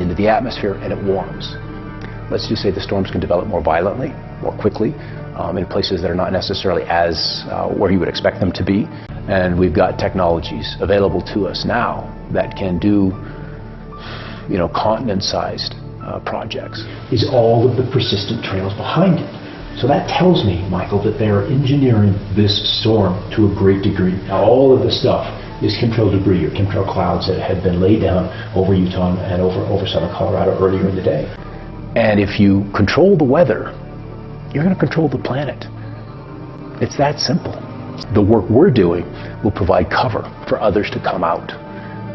into the atmosphere and it warms. Let's just say the storms can develop more violently, more quickly, in places that are not necessarily as where you would expect them to be. And we've got technologies available to us now that can do, continent-sized projects. Is all of the persistent trails behind it. So that tells me, Michael, that they're engineering this storm to a great degree. Now, all of this stuff is chemtrail debris or chemtrail clouds that had been laid down over Utah and over southern Colorado earlier in the day. And if you control the weather, you're going to control the planet. It's that simple. The work we're doing will provide cover for others to come out.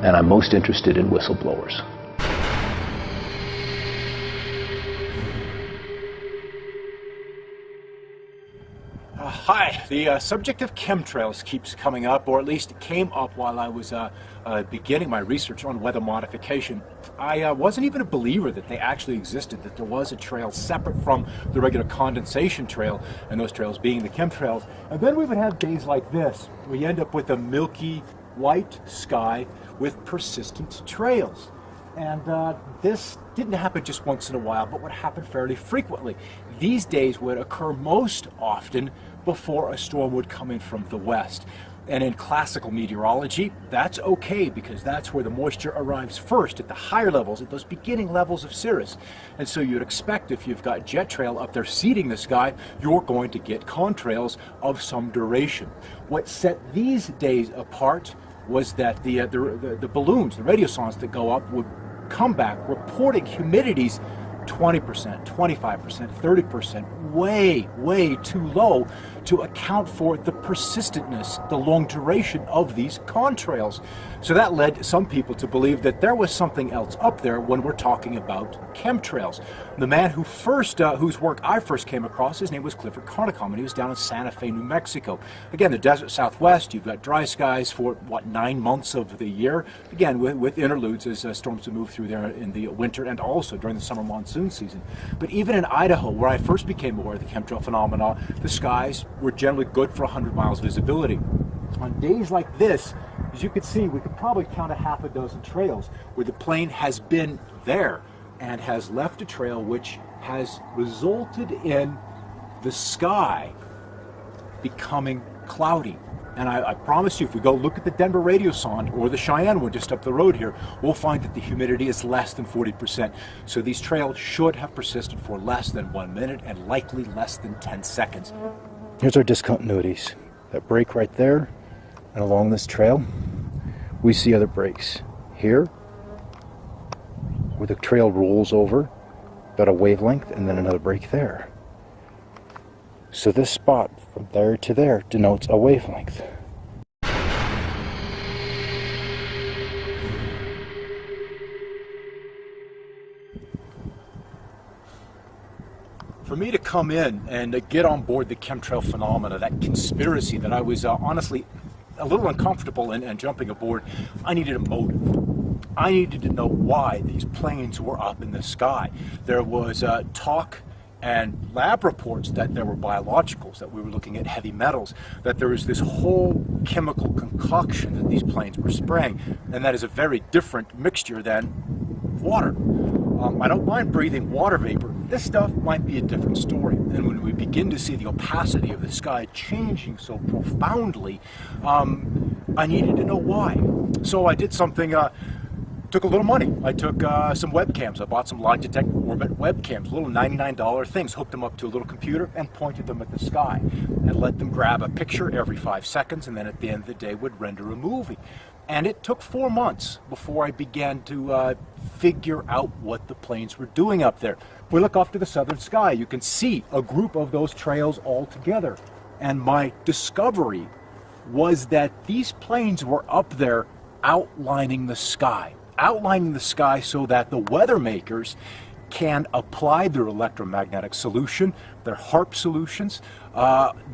And I'm most interested in whistleblowers. Hi, the subject of chemtrails keeps coming up, or at least it came up while I was beginning my research on weather modification. I wasn't even a believer that they actually existed, that there was a trail separate from the regular condensation trail, and those trails being the chemtrails. And then we would have days like this. We end up with a milky white sky with persistent trails. And this didn't happen just once in a while, but would happen fairly frequently. These days would occur most often before a storm would come in from the west. And in classical meteorology, that's okay, because that's where the moisture arrives first, at the higher levels, at those beginning levels of cirrus. And so you'd expect, if you've got jet trail up there seeding the sky, you're going to get contrails of some duration. What set these days apart was that the balloons, the radiosondes that go up, would come back reporting humidities 20%, 25%, 30%, way too low to account for the persistentness, the long duration of these contrails. So that led some people to believe that there was something else up there when we're talking about chemtrails. The man who whose work I first came across, his name was Clifford Carnicom, and he was down in Santa Fe, New Mexico. Again, the desert Southwest, you've got dry skies for, 9 months of the year. Again, with interludes as storms would move through there in the winter and also during the summer monsoon season. But even in Idaho, where I first became aware of the chemtrail phenomena, the skies were generally good for 100 miles visibility. On days like this, as you can see, we could probably count a half a dozen trails where the plane has been there and has left a trail which has resulted in the sky becoming cloudy. And I promise you, if we go look at the Denver radiosonde or the Cheyenne one just up the road here, we'll find that the humidity is less than 40%. So these trails should have persisted for less than 1 minute and likely less than 10 seconds. Here's our discontinuities. That break right there, and along this trail, we see other breaks. Here, where the trail rolls over, about a wavelength, and then another break there. So this spot from there to there denotes a wavelength. For me to come in and get on board the chemtrail phenomena, that conspiracy that I was honestly a little uncomfortable in jumping aboard, I needed a motive. I needed to know why these planes were up in the sky. There was talk and lab reports that there were biologicals, that we were looking at heavy metals, that there was this whole chemical concoction that these planes were spraying, and that is a very different mixture than water. I don't mind breathing water vapor. This stuff might be a different story. And when we begin to see the opacity of the sky changing so profoundly, I needed to know why. So I did something, took a little money. I took some webcams. I bought some Logitech Orbit webcams, little $99 things, hooked them up to a little computer and pointed them at the sky and let them grab a picture every 5 seconds, and then at the end of the day would render a movie. And it took 4 months before I began to figure out what the planes were doing up there. If we look off to the southern sky, you can see a group of those trails all together. And my discovery was that these planes were up there outlining the sky so that the weather makers can apply their electromagnetic solution, they're HAARP solutions.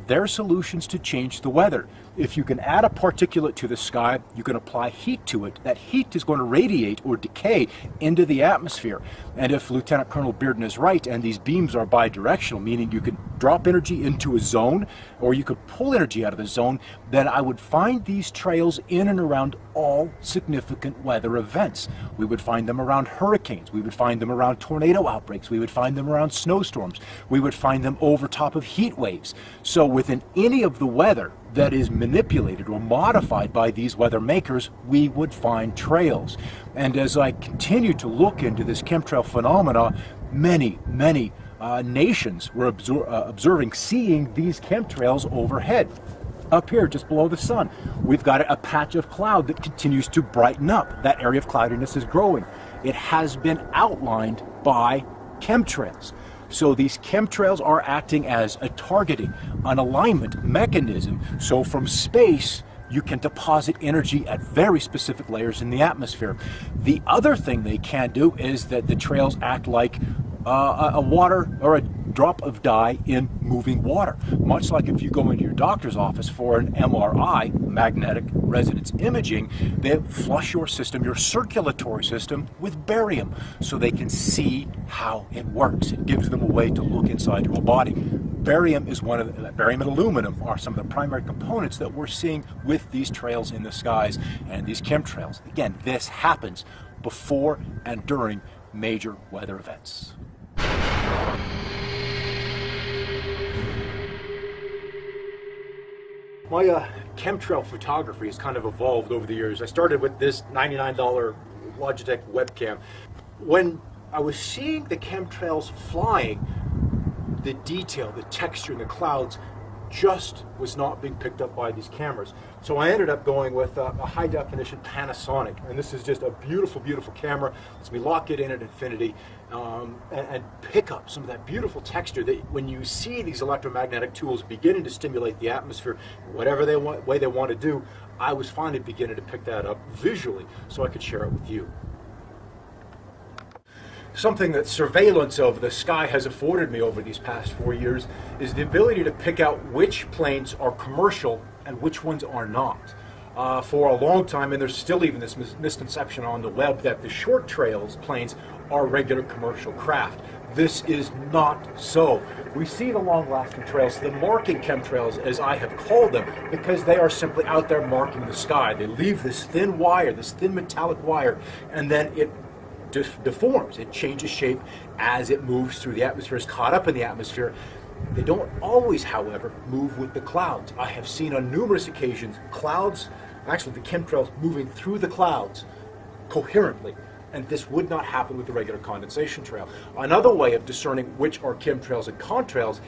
They're solutions to change the weather. If you can add a particulate to the sky, you can apply heat to it. That heat is going to radiate or decay into the atmosphere. And if Lieutenant Colonel Bearden is right, and these beams are bidirectional, meaning you can drop energy into a zone, or you could pull energy out of the zone, then I would find these trails in and around all significant weather events. We would find them around hurricanes. We would find them around tornado outbreaks. We would find them around snowstorms. We would find them over top of heat waves. So within any of the weather that is manipulated or modified by these weather makers, we would find trails. And as I continue to look into this chemtrail phenomena, many nations were observing, seeing these chemtrails overhead. Up here, just below the sun, we've got a patch of cloud that continues to brighten up. That area of cloudiness is growing. It has been outlined by chemtrails. So these chemtrails are acting as a targeting, an alignment mechanism. So from space, you can deposit energy at very specific layers in the atmosphere. The other thing they can do is that the trails act like a water or a drop of dye in moving water. Much like if you go into your doctor's office for an MRI, magnetic resonance imaging, they flush your system, your circulatory system, with barium so they can see how it works. It gives them a way to look inside your body. Barium is barium and aluminum are some of the primary components that we're seeing with these trails in the skies and these chemtrails. Again, this happens before and during major weather events. My chemtrail photography has kind of evolved over the years. I started with this $99 Logitech webcam. When I was seeing the chemtrails flying, the detail, the texture in the clouds just was not being picked up by these cameras. So I ended up going with a high definition Panasonic, and this is just a beautiful, beautiful camera. Lets me lock it in at infinity and pick up some of that beautiful texture that when you see these electromagnetic tools beginning to stimulate the atmosphere, whatever way they want to do, I was finally beginning to pick that up visually so I could share it with you. Something that surveillance of the sky has afforded me over these past 4 years is the ability to pick out which planes are commercial and which ones are not. For a long time, and there's still even this misconception on the web that the short trails planes are regular commercial craft. This is not so. We see the long-lasting trails, the marking chemtrails, as I have called them, because they are simply out there marking the sky. They leave this thin wire, this thin metallic wire, and then it deforms. It changes shape as it moves through the atmosphere, is caught up in the atmosphere. They don't always, however, move with the clouds. I have seen on numerous occasions clouds, actually the chemtrails, moving through the clouds coherently, and this would not happen with the regular condensation trail. Another way of discerning which are chemtrails and contrails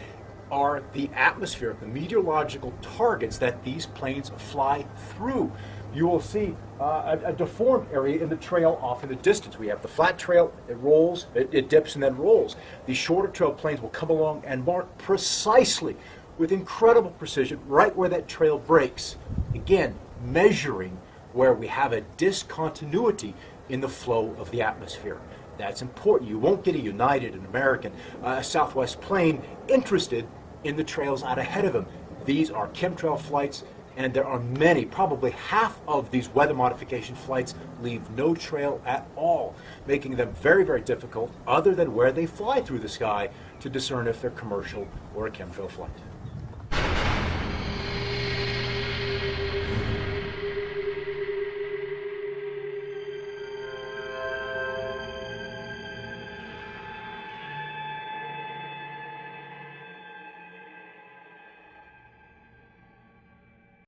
are the atmosphere, the meteorological targets that these planes fly through. You will see a deformed area in the trail off in the distance. We have the flat trail, it rolls, it dips and then rolls. These shorter trail planes will come along and mark precisely, with incredible precision, right where that trail breaks. Again, measuring where we have a discontinuity in the flow of the atmosphere. That's important. You won't get a United, an American, a Southwest plane interested in the trails out ahead of them. These are chemtrail flights, and there are many, probably half of these weather modification flights leave no trail at all, making them very, very difficult, other than where they fly through the sky, to discern if they're commercial or a chemtrail flight.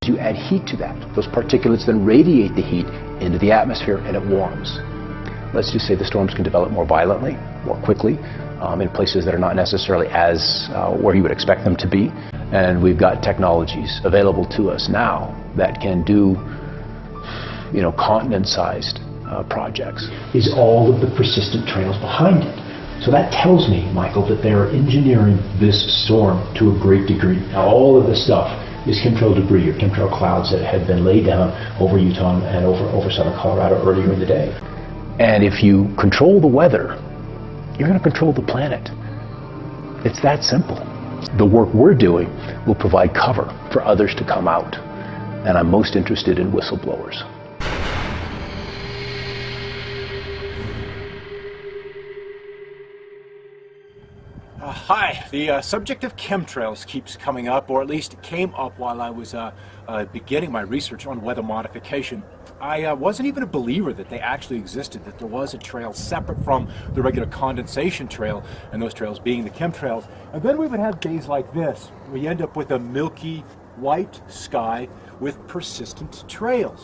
You add heat to that. Those particulates then radiate the heat into the atmosphere and it warms. Let's just say the storms can develop more violently, more quickly, in places that are not necessarily as where you would expect them to be. And we've got technologies available to us now that can do, continent-sized projects. Is all of the persistent trails behind it. So that tells me, Michael, that they're engineering this storm to a great degree. Now, all of this stuff is chemtrail debris or chemtrail clouds that had been laid down over Utah and over southern Colorado earlier in the day. And if you control the weather, you're going to control the planet. It's that simple. The work we're doing will provide cover for others to come out, and I'm most interested in whistleblowers. Hi, the subject of chemtrails keeps coming up, or at least it came up while I was beginning my research on weather modification. I wasn't even a believer that they actually existed, that there was a trail separate from the regular condensation trail, and those trails being the chemtrails. And then we would have days like this, where you end up with a milky white sky with persistent trails.